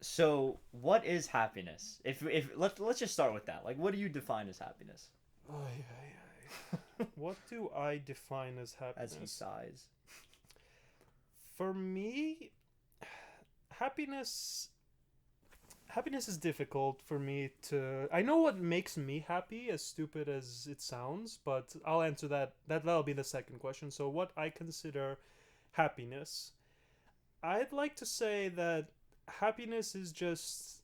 So, what is happiness? If let's just start with that. Like, what do you define as happiness? Ay, ay, ay. What do I define as As he happiness? sighs. For me, happiness happiness is difficult for me to I know what makes me happy, as stupid as it sounds, but I'll answer that'll be the second question. So what I consider happiness. I'd like to say that happiness is just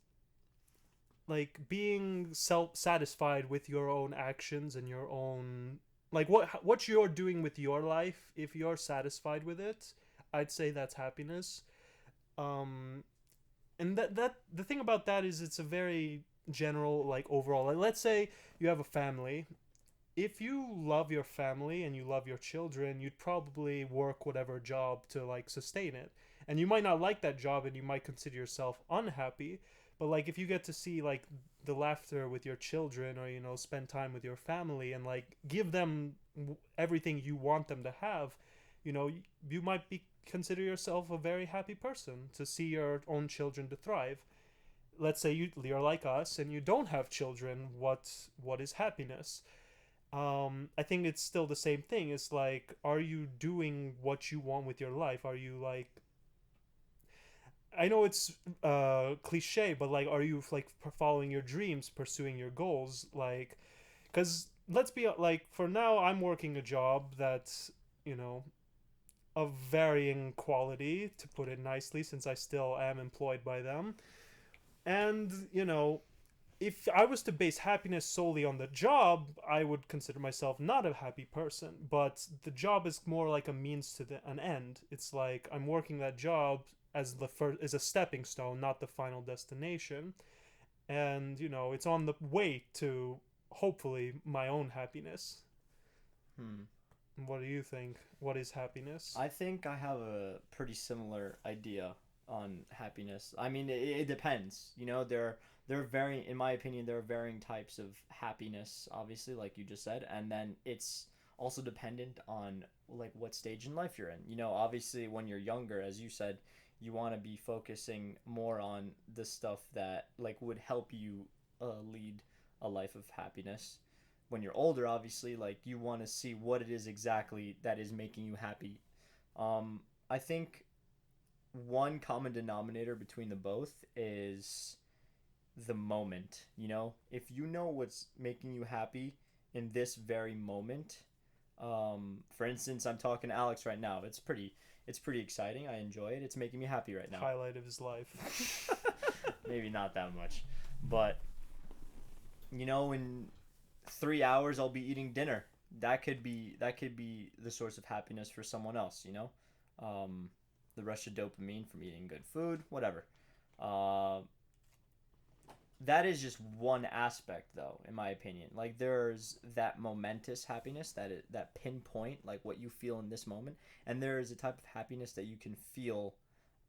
like being self satisfied with your own actions and your own like what you're doing with your life. If you're satisfied with it, I'd say that's happiness. um and that the thing about that is it's a very general, like, overall, like, let's say you have a family. If you love your family and you love your children, you'd probably work whatever job to like sustain it. And you might not like that job and you might consider yourself unhappy, but like if you get to see like the laughter with your children, or spend time with your family and like give them everything you want them to have, you might be consider yourself a very happy person to see your own children to thrive. Let's say you're like us and you don't have children. What is happiness? I think it's still the same thing. It's like, are you doing what you want with your life? Are you like, I know it's cliche, but like, are you like following your dreams, pursuing your goals? Like, because let's be like, for now, I'm working a job that's you know of varying quality, to put it nicely, since I still am employed by them. And if I was to base happiness solely on the job, I would consider myself not a happy person. But the job is more like a means to an end. It's like I'm working that job as the first, as a stepping stone, not the final destination. And it's on the way to hopefully my own happiness. Hmm. What do you think? What is happiness? I think I have a pretty similar idea on happiness. I mean, it depends. There are varying, in my opinion, there are varying types of happiness. Obviously, like you just said, and then it's also dependent on like what stage in life you're in. Obviously, when you're younger, as you said, you want to be focusing more on the stuff that like would help you lead a life of happiness. When you're older, obviously, like you want to see what it is exactly that is making you happy. I think one common denominator between the both is the moment. If you know what's making you happy in this very moment. For instance, I'm talking to Alex right now. It's pretty exciting. I enjoy it. It's making me happy right now. Highlight of his life. Maybe not that much, but in 3 hours I'll be eating dinner. That could be the source of happiness for someone else. Um, the rush of dopamine from eating good food, whatever. Uh, that is just one aspect, though, in my opinion. Like there's that momentous happiness, that pinpoint, like what you feel in this moment, and there is a type of happiness that you can feel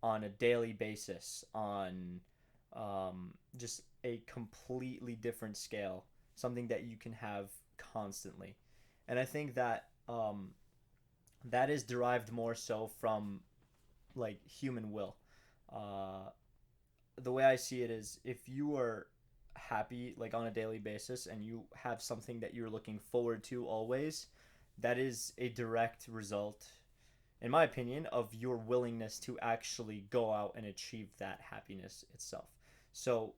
on a daily basis, on just a completely different scale, something that you can have constantly. And I think that that is derived more so from like human will. Uh, the way I see it is if you are happy like on a daily basis and you have something that you're looking forward to always, that is a direct result, in my opinion, of your willingness to actually go out and achieve that happiness itself. So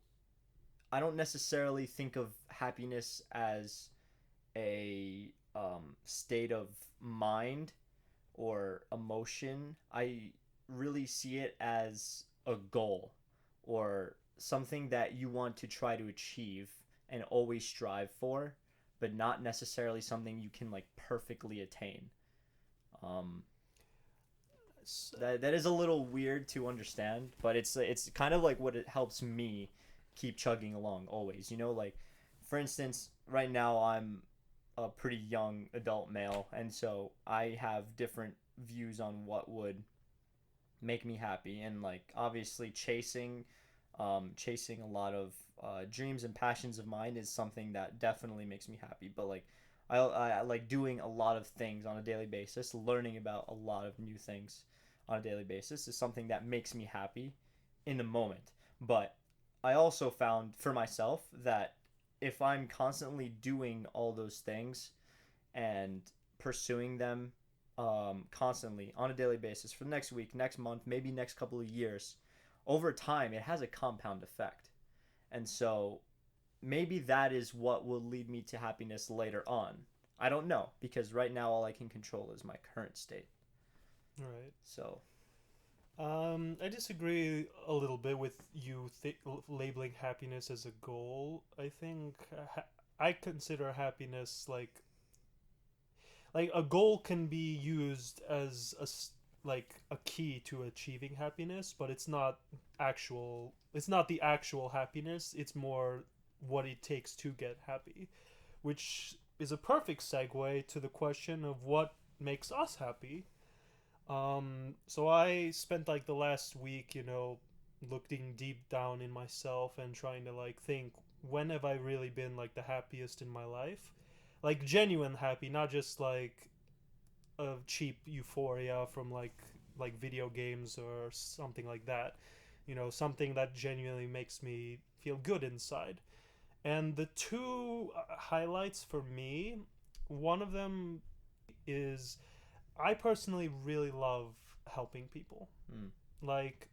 I don't necessarily think of happiness as a state of mind or emotion. I really see it as a goal or something that you want to try to achieve and always strive for, but not necessarily something you can like perfectly attain. Um, So, that is a little weird to understand, but it's kind of like what it helps me keep chugging along always. Like for instance, right now I'm a pretty young adult male, and so I have different views on what would make me happy, and like obviously chasing a lot of dreams and passions of mine is something that definitely makes me happy. But like I like doing a lot of things on a daily basis, learning about a lot of new things on a daily basis is something that makes me happy in the moment. But I also found for myself that if I'm constantly doing all those things and pursuing them constantly on a daily basis for the next week, next month, maybe next couple of years, over time, it has a compound effect. And so maybe that is what will lead me to happiness later on. I don't know because right now all I can control is my current state. Right. So, I disagree a little bit with you labeling happiness as a goal. I think I consider happiness like a goal can be used as like a key to achieving happiness, but it's not the actual happiness. It's more what it takes to get happy, which is a perfect segue to the question of what makes us happy. So I spent like the last week, looking deep down in myself and trying to like think, when have I really been like the happiest in my life? Like genuine happy, not just like a cheap euphoria from like video games or something like that. Something that genuinely makes me feel good inside. And the two highlights for me, one of them is I personally really love helping people. mm, Like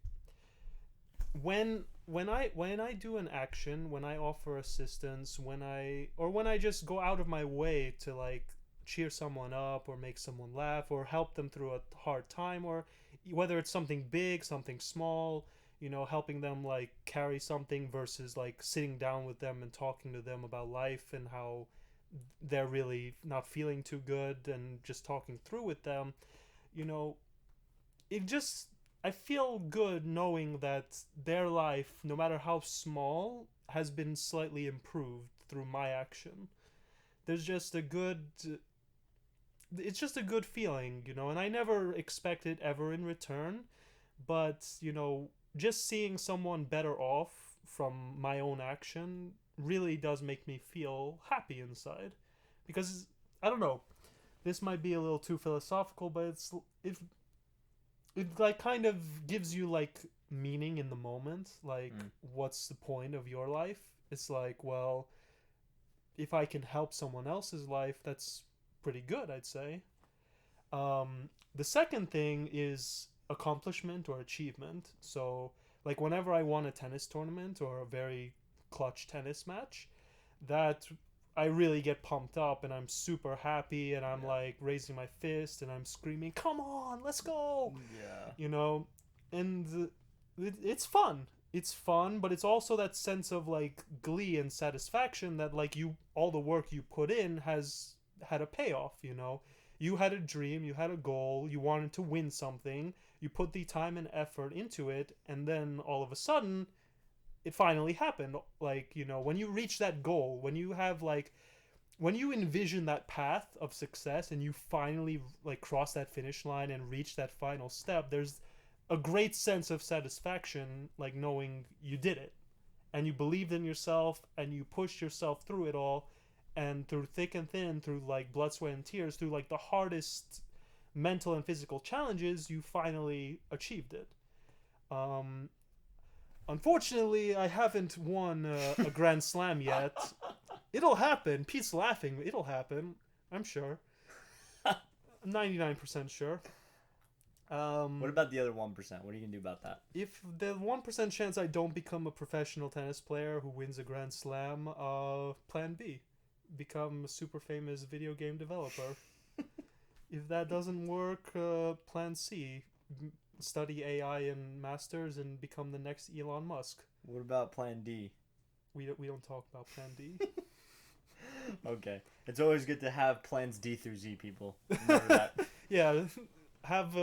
when I do an action, when I offer assistance, when I just go out of my way to like cheer someone up or make someone laugh or help them through a hard time, or whether it's something big, something small, helping them like carry something versus like sitting down with them and talking to them about life and how they're really not feeling too good and just talking through with them, you know, it just I feel good knowing that their life, no matter how small, has been slightly improved through my action. There's just a good it's just a good feeling, and I never expect it ever in return, but just seeing someone better off from my own action really does make me feel happy inside. Because I don't know, this might be a little too philosophical, but it like kind of gives you like meaning in the moment. Like, mm, what's the point of your life? It's like, well, if I can help someone else's life, that's pretty good, I'd say. The second thing is accomplishment or achievement. So, like, whenever I won a tennis tournament or a very clutch tennis match, that I really get pumped up and I'm super happy and I'm yeah, like raising my fist and I'm screaming, "Come on, let's go!" yeah, You know, and it's fun. It's fun, but it's also that sense of like glee and satisfaction that like all the work you put in has had a payoff. You had a dream, you had a goal, you wanted to win something, you put the time and effort into it, and then all of a sudden it finally happened. Like, when you reach that goal, when you envision that path of success and you finally like cross that finish line and reach that final step, there's a great sense of satisfaction, like knowing you did it and you believed in yourself and you pushed yourself through it all, and through thick and thin, through like blood, sweat, and tears, through like the hardest mental and physical challenges, you finally achieved it. um Unfortunately, I haven't won a Grand Slam yet. It'll happen. Pete's laughing. It'll happen. I'm sure. 99% sure. What Um, about the other 1%? What are you gonna do about that? if the 1% chance I don't become a professional tennis player who wins a Grand Slam, plan B. Become a super famous video game developer. If that doesn't work, plan C. Study AI and masters and become the next Elon Musk. What about Plan D? We don't talk about plan D. Okay, it's always good to have plans D through Z, people. Remember that. Yeah, have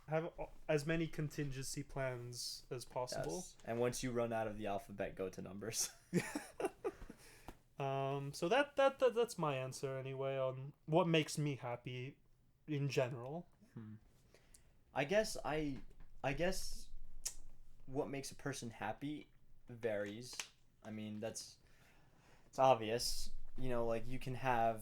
have as many contingency plans as possible. Yes. And once you run out of the alphabet, go to numbers. So that's my answer anyway on what makes me happy in general. Hmm. I guess I guess what makes a person happy varies. I mean, it's obvious. Like you can have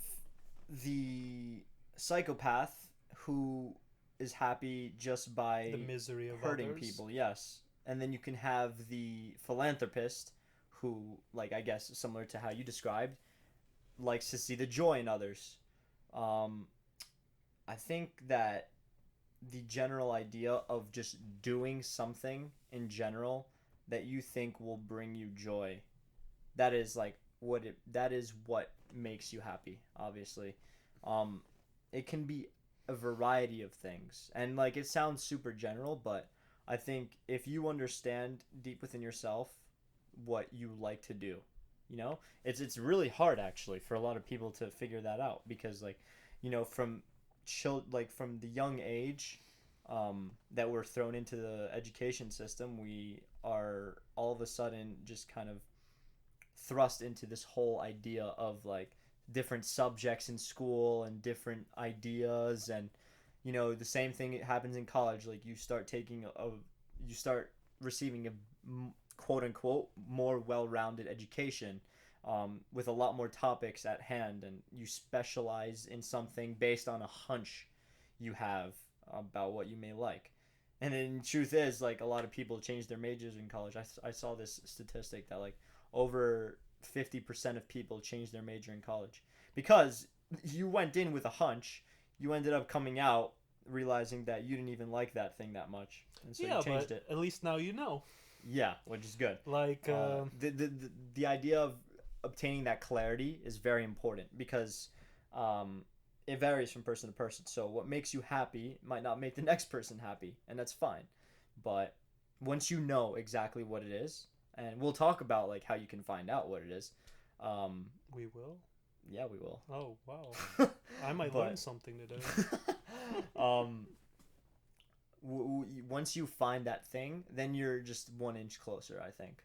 the psychopath who is happy just The by misery of hurting others. people. Yes. and then you can have the philanthropist who, like, I guess similar to how you described, likes to see the joy in others. um, I think that the general idea of just doing something in general that you think will bring you joy, that is like that is what makes you happy, obviously. um it can be a variety of things, and like it sounds super general, but I think if you understand deep within yourself what you like to do, it's really hard actually for a lot of people to figure that out, because like, from like from the young age that we're thrown into the education system, we are all of a sudden just kind of thrust into this whole idea of like different subjects in school and different ideas. And the same thing happens in college. Like you start receiving a quote unquote more well-rounded education, with a lot more topics at hand, and you specialize in something based on a hunch you have about what you may like. And then truth is, like, a lot of people change their majors in college. I saw this statistic that like over 50% of people change their major in college because you went in with a hunch. You ended up coming out realizing that you didn't even like that thing that much, and so you Yeah, changed but it. at least now you know. Yeah, which is good. Like, The idea of obtaining that clarity is very important, because um, it varies from person to person. So what makes you happy might not make the next person happy, and that's fine. But once you know exactly what it is, and we'll talk about like how you can find out what it is. Um, we will. yeah, we will. Oh wow, I might learn But something today. um, once you find that thing, then you're just 1 inch closer, I think.